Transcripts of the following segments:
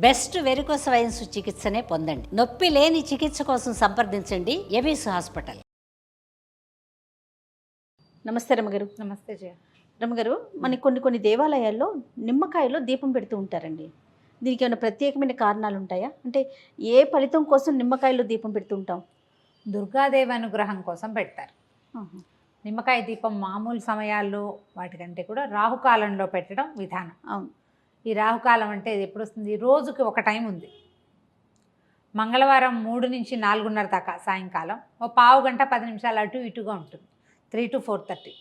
Best varicose wines చికిత్సనే పొందండి. నొప్పి లేని చికిత్స కోసం సంప్రదించండి ఎవిస్ హాస్పిటల్. నమస్తే రమగారు. నమస్తే జయ. రమగారు, మనకి కొన్ని దేవాలయాల్లో నిమ్మకాయలో దీపం పెడుతూ ఉంటారండి. దీనికి ఏమైనా ప్రత్యేకమైన కారణాలు ఉంటాయా? అంటే ఏ ఫలితం కోసం నిమ్మకాయలో దీపం పెడుతూ ఉంటాం? దుర్గాదేవి అనుగ్రహం కోసం పెడతారు. నిమ్మకాయ దీపం మామూలు సమయాల్లో వాటికంటే కూడా రాహుకాలంలో పెట్టడం విధానం. అవును. ఈ రాహుకాలం అంటే ఇది ఎప్పుడు వస్తుంది? రోజుకి ఒక టైం ఉంది. మంగళవారం 3 నుంచి 4:30 దాకా సాయంకాలం ఓ పావు గంట 10 నిమిషాలు అటు ఇటుగా ఉంటుంది, 3 to 4:30.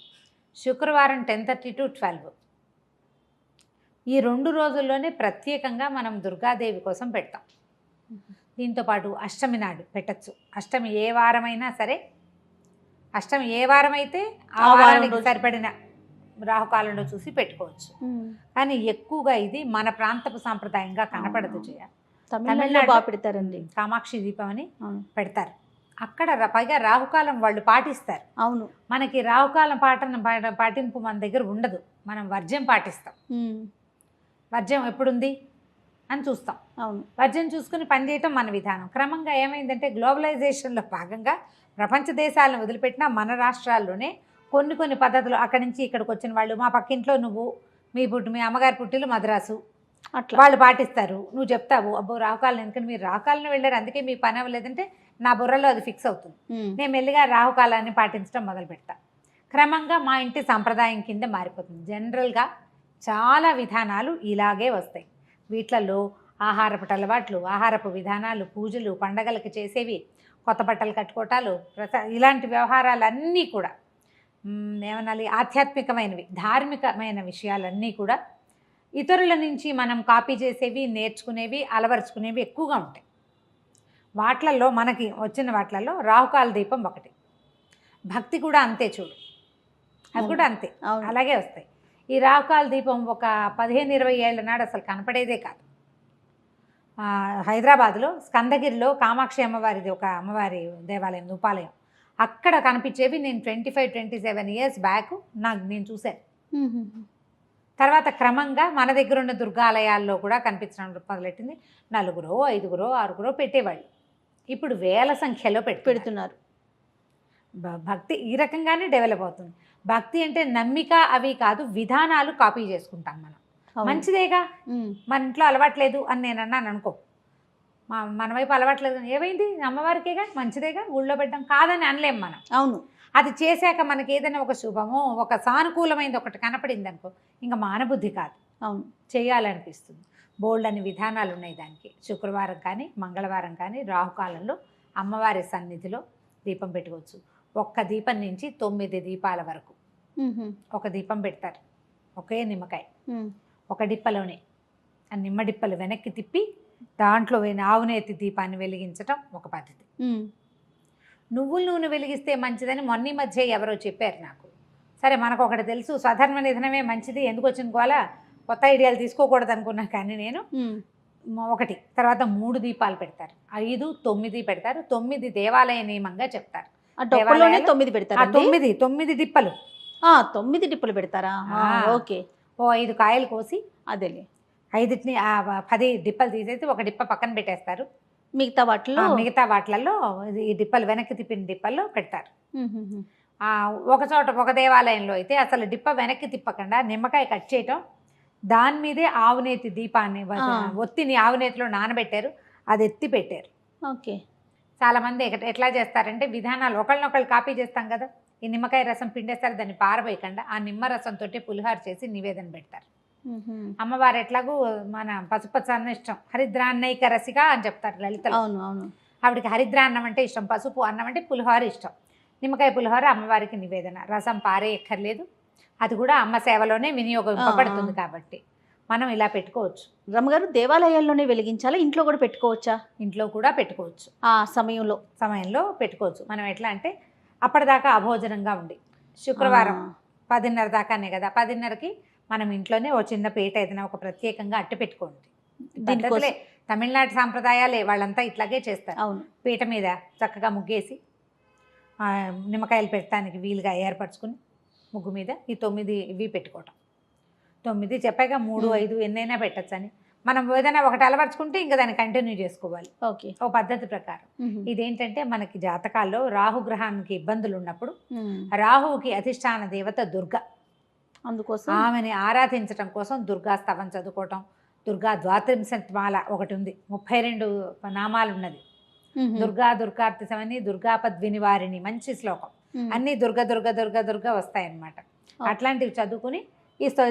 శుక్రవారం 10:30 to 12. ఈ 2 రోజుల్లోనే ప్రత్యేకంగా మనం దుర్గాదేవి కోసం పెడతాం. దీంతోపాటు అష్టమి నాడు పెట్టచ్చు. అష్టమి ఏ వారమైనా సరే, అష్టమి ఏ వారం అయితే ఆ వారానికి సరిపడిన రాహుకాలంలో చూసి పెట్టుకోవచ్చు. కానీ ఎక్కువగా ఇది మన ప్రాంతపు సాంప్రదాయంగా కనపడదు జయ. తమిళనాడులో బాగా పెడతారండి. కామాక్షి దీపం అని పెడతారు. అక్కడ పైగా రాహుకాలం వాళ్ళు పాటిస్తారు. అవును. మనకి రాహుకాలం పాటింపు మన దగ్గర ఉండదు. మనం వర్జ్యం పాటిస్తాం. వర్జ్యం ఎప్పుడుంది అని చూస్తాం. అవును. వర్జ్యం చూసుకుని పనిచేయటం మన విధానం. క్రమంగా ఏమైందంటే గ్లోబలైజేషన్లో భాగంగా ప్రపంచ దేశాలను వదిలిపెట్టిన మన రాష్ట్రాల్లోనే కొన్ని పద్ధతులు అక్కడి నుంచి ఇక్కడికి వచ్చిన వాళ్ళు, మా పక్కింట్లో నువ్వు మీ అమ్మగారి పుట్టిలు మద్రాసు, అట్లా వాళ్ళు పాటిస్తారు. నువ్వు చెప్తావు అబ్బో రాహుకాలం, ఎందుకంటే మీరు రాహుకాలను వెళ్ళారు అందుకే మీ పని అవ్వలేదంటే నా బుర్రలో అది ఫిక్స్ అవుతుంది. నేను మెల్లిగా రాహుకాలాన్ని పాటించడం మొదలు పెడతా. క్రమంగా మా ఇంటి సంప్రదాయం కింద మారిపోతుంది. జనరల్గా చాలా విధానాలు ఇలాగే వస్తాయి. వీటిలలో ఆహారపు అలవాట్లు, ఆహారపు విధానాలు, పూజలు, పండగలకి చేసేవి, కొత్త బట్టలు కట్టుకోవటాలు, ఇలాంటి వ్యవహారాలన్నీ కూడా ఏమనాలి, ఆధ్యాత్మికమైనవి, ధార్మికమైన విషయాలన్నీ కూడా ఇతరుల నుంచి మనం కాపీ చేసేవి, నేర్చుకునేవి, అలవరుచుకునేవి ఎక్కువగా ఉంటాయి. వాట్లల్లో మనకి వచ్చిన వాట్లలో రాహుకాల దీపం ఒకటి. భక్తి కూడా అంతే చూడు, అది కూడా అంతే, అలాగే వస్తాయి. ఈ రాహుకాల దీపం ఒక 15-20 ఏళ్ల నాడు అసలు కనపడేదే కాదు. హైదరాబాద్లో స్కందగిరిలో కామాక్షి అమ్మవారిది ఒక అమ్మవారి దేవాలయం, ఉపాలయం, అక్కడ కనిపించేవి నేను 25-27 years బ్యాక్ నేను చూశాను. తర్వాత క్రమంగా మన దగ్గర ఉన్న దుర్గాలయాల్లో కూడా కనిపించడం మొదలెట్టింది. 4, 5, 6 పెట్టేవాళ్ళు. ఇప్పుడు వేల సంఖ్యలో పెడుతున్నారు. భక్తి ఈ రకంగానే డెవలప్ అవుతుంది. భక్తి అంటే నమ్మిక అవి కాదు, విధానాలు కాపీ చేసుకుంటాం మనం. మంచిదేగా, మన ఇంట్లో అలవాట్లేదు అని నేను అన్నాను అనుకో, మన వైపు అలవాట్లేదు, ఏమైంది అమ్మవారికేగా, మంచిదేగా, ఊళ్ళో పెట్టడం కాదని అనలేం మనం. అవును. అది చేశాక మనకి ఏదైనా ఒక శుభమో ఒక సానుకూలమైనది ఒకటి కనపడింది అనుకో, ఇంకా మానబుద్ధి కాదు, అవును చేయాలనిపిస్తుంది. బోల్డ్ అని విధానాలు ఉన్నాయి దానికి. శుక్రవారం కానీ మంగళవారం కానీ రాహుకాలంలో అమ్మవారి సన్నిధిలో దీపం పెట్టుకోవచ్చు. ఒక్క దీపం నుంచి 9 దీపాల వరకు ఒక దీపం పెడతారు. ఒకే నిమ్మకాయ ఒక డిప్పలోనే, ఆ నిమ్మ డిప్పలు వెనక్కి తిప్పి దాంట్లో ఆవునేతి దీపాన్ని వెలిగించటం ఒక పద్ధతి. నువ్వుల నూనె వెలిగిస్తే మంచిదని మొన్న మధ్య ఎవరో చెప్పారు నాకు. సరే మనకు ఒకటి తెలుసు, స్వధర్మ నిధనమే మంచిది, ఎందుకు వచ్చిన గోలా, కొత్త ఐడియాలు తీసుకోకూడదు అనుకున్నా. కానీ నేను ఒకటి తర్వాత 3 దీపాలు పెడతారు, 5, 9 పెడతారు. 9 దేవాలయ నియమంగా చెప్తారు. 9 పెడతారు. 9 డిప్పలు, 9 డిప్పలు పెడతారా? ఓకే. ఓ 5 కాయలు కోసి అదేలే 5ని 10 డిప్పలు తీసేసి ఒక డిప్ప పక్కన పెట్టేస్తారు. మిగతా వాటిలలో ఈ డిప్పలు వెనక్కి తిప్పిన డిప్పల్లో పెడతారు. ఒక చోట ఒక దేవాలయంలో అయితే అసలు డిప్ప వెనక్కి తిప్పకుండా నిమ్మకాయ కట్ చేయటం, దాని మీదే ఆవునేతి దీపాన్ని ఒత్తిని ఆవునేతిలో నానబెట్టారు, అది ఎత్తి పెట్టారు. ఓకే. చాలామంది ఎట్లా చేస్తారంటే విధానాలు ఒకళ్ళనొకళ్ళు కాపీ చేస్తాం కదా. ఈ నిమ్మకాయ రసం పిండేస్తారు, దాన్ని పారబోయకుండా ఆ నిమ్మ రసంతో పులిహార చేసి నివేదన పెడతారు. అమ్మవారు ఎట్లాగూ మన పసుపచ్చన్న ఇష్టం, హరిద్రాన్నైక రసిక అని చెప్తారు లలితలో. ఆవిడకి హరిద్రాన్నం అంటే ఇష్టం, పసుపు అన్నం అంటే పులిహోర ఇష్టం. నిమ్మకాయ పులిహోర అమ్మవారికి నివేదన, రసం పారే ఎక్కర్లేదు, అది కూడా అమ్మ సేవలోనే వినియోగింపబడుతుంది కాబట్టి మనం ఇలా పెట్టుకోవచ్చు. రమ్మగారు, దేవాలయాల్లోనే వెలిగించాలా, ఇంట్లో కూడా పెట్టుకోవచ్చా? ఇంట్లో కూడా పెట్టుకోవచ్చు. ఆ సమయంలో పెట్టుకోవచ్చు. మనం ఎట్లా అంటే అప్పటిదాకా అభోజనంగా ఉండి, శుక్రవారం 10:30 దాకానే కదా, 10:30కి మనం ఇంట్లోనే ఓ చిన్న పీట ఏదైనా ఒక ప్రత్యేకంగా అట్టి పెట్టుకోండి. దీనికోసమే తమిళనాడు సాంప్రదాయాలే, వాళ్ళంతా ఇట్లాగే చేస్తారు. అవును. పీట మీద చక్కగా ముగ్గేసి నిమ్మకాయలు పెట్టడానికి వీలుగా ఏర్పరచుకుని ముగ్గు మీద ఈ 9 ఇవి పెట్టుకోవటం. 9 చెప్పాక 3, 5 ఎన్నైనా పెట్టచ్చని మనం ఏదైనా ఒకటి అలవర్చుకుంటే ఇంకా దాన్ని కంటిన్యూ చేసుకోవాలి ఓకే. ఓ పద్ధతి ప్రకారం. ఇదేంటంటే మనకి జాతకాల్లో రాహుగ్రహానికి ఇబ్బందులు ఉన్నప్పుడు రాహువుకి అధిష్టాన దేవత దుర్గ, అందుకోసం ఆమెని ఆరాధించడం కోసం దుర్గా స్తవం చదువుకోవటం. దుర్గా ద్వాత్రింశమాల ఒకటి ఉంది, 32 నామాలు ఉన్నది. దుర్గా దుర్గార్తిసమని దుర్గాపద్వినివారిణి, మంచి శ్లోకం. అన్నీ దుర్గ దుర్గ దుర్గ దుర్గ వస్తాయన్నమాట. అట్లాంటివి చదువుకుని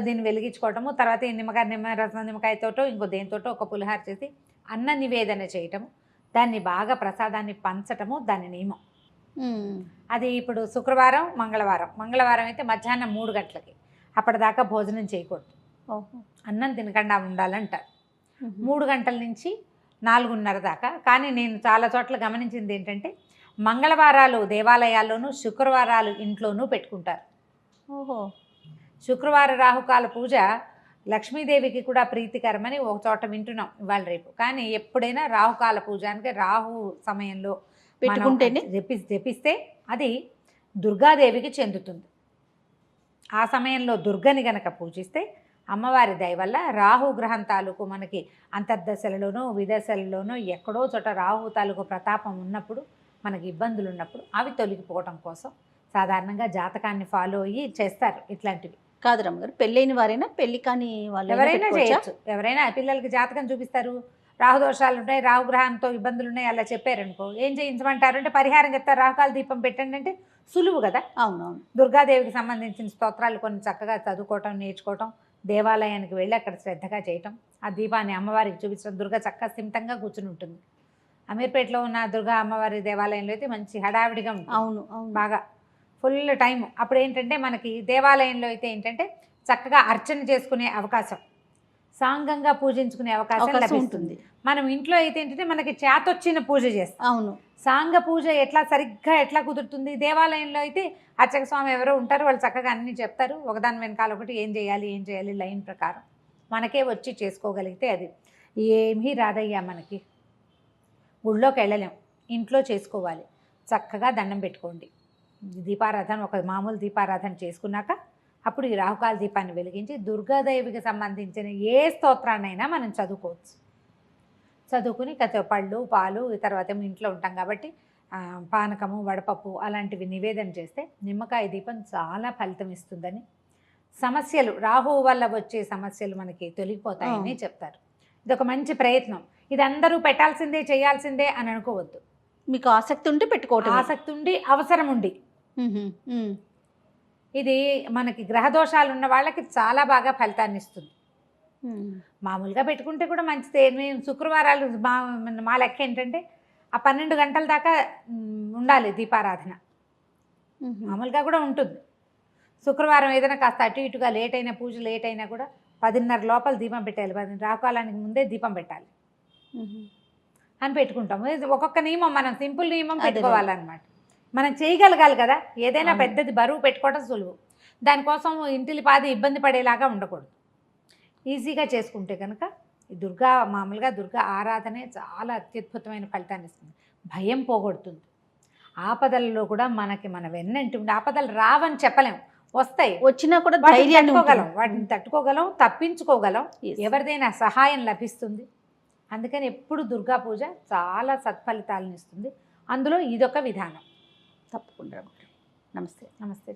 దీన్ని వెలిగించుకోవటము. తర్వాత ఈ నిమ్మకాయతోటో ఇంకో దేనితోటో ఒక పులిహార చేసి అన్న నివేదన చేయటము, దాన్ని బాగా ప్రసాదాన్ని పంచటము దాని నియమం. అది ఇప్పుడు శుక్రవారం మంగళవారం అయితే మధ్యాహ్నం 3 గంటలకి, అప్పటిదాకా భోజనం చేయకూడదు, అన్నం తినకుండా ఉండాలంటారు. 3 గంటల నుంచి 4:30 దాకా. కానీ నేను చాలా చోట్ల గమనించింది ఏంటంటే మంగళవారాలు దేవాలయాల్లోనూ శుక్రవారాలు ఇంట్లోనూ పెట్టుకుంటారు. ఓహో. శుక్రవార రాహుకాల పూజ లక్ష్మీదేవికి కూడా ప్రీతికరమని ఒక చోట వింటున్నాం ఇవాళ రేపు. కానీ ఎప్పుడైనా రాహుకాల పూజ అంటే రాహు సమయంలో పెట్టుకుంటేనే జపిస్తే అది దుర్గాదేవికి చెందుతుంది. ఆ సమయంలో దుర్గని గనక పూజిస్తే అమ్మవారి దయ వల్ల రాహు గ్రహం తాలూకు మనకి అంతర్దశలలోనో విదశలలోనో ఎక్కడో చోట రాహు తాలూకు ప్రతాపం ఉన్నప్పుడు, మనకి ఇబ్బందులు ఉన్నప్పుడు అవి తొలగిపోవటం కోసం సాధారణంగా జాతకాన్ని ఫాలో అయ్యి చేస్తారు ఇట్లాంటివి. కాదు రమ్మగారు, పెళ్ళైన వారైనా పెళ్లి కాని వాళ్ళు ఎవరైనా చేయొచ్చు. ఎవరైనా పిల్లలకి జాతకం చూపిస్తారు, రాహుదోషాలు ఉన్నాయి, రాహుగ్రహంతో ఇబ్బందులు ఉన్నాయి, అలా చెప్పారనుకో ఏం చేయించమంటారు అంటే పరిహారం చెప్తారు, రాహుకాల దీపం పెట్టండి అంటే సులువు కదా. అవునవును. దుర్గాదేవికి సంబంధించిన స్తోత్రాలు కొన్ని చక్కగా చదువుకోవటం, నేర్చుకోవటం, దేవాలయానికి వెళ్ళి అక్కడ శ్రద్ధగా చేయటం, ఆ దీపాన్ని అమ్మవారికి చూపించడం. దుర్గ చక్కగా స్థిమితంగా కూర్చుని ఉంటుంది. అమీర్పేటలో ఉన్న దుర్గా అమ్మవారి దేవాలయంలో అయితే మంచి హడావిడిగా ఉంటుంది. అవును అవును, బాగా ఫుల్ టైం. అప్పుడు ఏంటంటే మనకి దేవాలయంలో అయితే ఏంటంటే చక్కగా అర్చన చేసుకునే అవకాశం, సాంగంగా పూజించుకునే అవకాశం లభిస్తుంది. మనం ఇంట్లో అయితే ఏంటంటే మనకి చేతొచ్చిన పూజ చేస్తాం. అవును. సాంగ పూజ ఎట్లా కుదురుతుంది. దేవాలయంలో అయితే అర్చక స్వామి ఎవరో ఉంటారు, వాళ్ళు చక్కగా అన్నీ చెప్తారు, ఒకదాని వెనకాల ఒకటి ఏం చేయాలి లైన్ ప్రకారం మనకే వచ్చి చేసుకోగలిగితే అది ఏమీ రాదయ్యా. మనకి గుళ్ళోకి వెళ్ళలేం, ఇంట్లో చేసుకోవాలి. చక్కగా దండం పెట్టుకోండి, దీపారాధన ఒక మామూలు దీపారాధన చేసుకున్నాక అప్పుడు ఈ రాహుకాల దీపాన్ని వెలిగించి దుర్గాదేవికి సంబంధించిన ఏ స్తోత్రాన్నైనా మనం చదువుకోవచ్చు. చదువుకుని పళ్ళు పాలు తర్వాత ఇంట్లో ఉంటాం కాబట్టి పానకము వడపప్పు అలాంటివి నివేదన చేస్తే నిమ్మకాయ దీపం చాలా ఫలితం ఇస్తుందని, సమస్యలు రాహువు వల్ల వచ్చే సమస్యలు మనకి తొలగిపోతాయని చెప్తారు. ఇది ఒక మంచి ప్రయత్నం. ఇది అందరూ పెట్టాల్సిందే చేయాల్సిందే అని అనుకోవద్దు. మీకు ఆసక్తి ఉంటే పెట్టుకోవటం, ఆసక్తి ఉండి అవసరం ఉండి. ఇది మనకి గ్రహదోషాలు ఉన్న వాళ్ళకి చాలా బాగా ఫలితాన్ని ఇస్తుంది. మామూలుగా పెట్టుకుంటే కూడా మంచిదే. మేము శుక్రవారాలు మా లెక్క ఏంటంటే ఆ 12 గంటల దాకా ఉండాలి దీపారాధన. మామూలుగా కూడా ఉంటుంది. శుక్రవారం ఏదైనా కాస్త అటు ఇటుగా లేట్ అయినా, పూజ లేట్ అయినా కూడా 10:30 లోపల దీపం పెట్టాలి, 10 రాకాలానికి ముందే దీపం పెట్టాలి అని పెట్టుకుంటాము. ఒక్కొక్క నియమం, మనం సింపుల్ నియమం పెట్టుకోవాలన్నమాట. మనం చేయగలగాలి కదా. ఏదైనా పెద్దది బరువు పెట్టుకోవడం సులువు, దానికోసం ఇంటిలిపాది ఇబ్బంది పడేలాగా ఉండకూడదు. ఈజీగా చేసుకుంటే కనుక మామూలుగా దుర్గా ఆరాధనే చాలా అత్యద్భుతమైన ఫలితాన్ని ఇస్తుంది. భయం పోగొడుతుంది. ఆపదలలో కూడా మన వెన్నంటి ఉండి, ఆపదలు రావని చెప్పలేం, వస్తాయి, వచ్చినా కూడా వాటిని తట్టుకోగలం, తప్పించుకోగలం, ఎవరిదైనా సహాయం లభిస్తుంది. అందుకని ఎప్పుడు దుర్గా పూజ చాలా సత్ఫలితాలను ఇస్తుంది. అందులో ఇదొక విధానం. తప్పకుండా. నమస్తే. నమస్తే.